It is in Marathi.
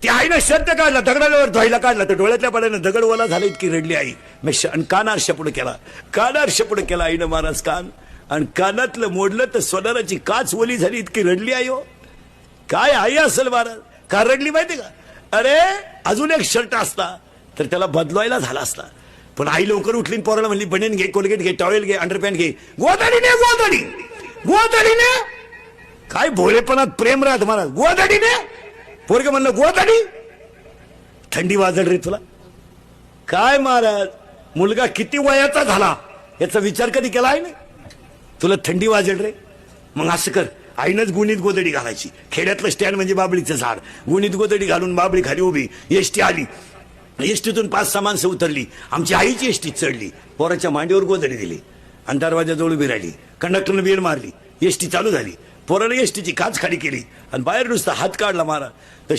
ती आईनं शर्ट काढला, दगडावर धुवायला काढला, तर डोळ्यातल्या पाण्यानं दगड ओला झाला, इतकी रडली आई. आणि कानार शेपूड केला, कानार शेपूड केला आईनं महाराज कान, आणि कानातलं मोडलं तर सोनाराची काच ओली झाली, इतकी रडली आई. हो काय आई असेल महाराज, का रडली माहिती का? अरे अजून एक शर्ट असता तर त्याला बदलवायला झाला असता, पण आई लवकर उठली, पोराला म्हणली बनेन घे, कोलगेट घे, टॉवेल घे, अंडरपॅन्ट घे. गोधडीने गोधडी गोधडीने, काय भोळेपणात प्रेम राहत महाराज. गोधडीने पोरग म्हणलं गोधडी, थंडी वाजल रे तुला. काय महाराज, मुलगा किती वयाचा झाला याचा विचार कधी केला आहे ना? तुला थंडी वाजेल रे, मग असं कर, आईनंच गुणीत गोदडी घालायची. खेड्यातलं स्टँड म्हणजे बाबळीचं झाड, गुणीत गोदडी घालून बाबळी खाली उभी, एसटी आली, एसटीतून 5-6 माणसं उतरली, आमची आईची एसटी चढली, पोराच्या मांडीवर गोदडी दिली आणि दरवाजाजवळ उभी राहिली. कंडक्टरनं बेल मारली, एसटी चालू झाली, पोरानं एसटीची काच खाली केली आणि बाहेर नुसता हात काढला मारा तर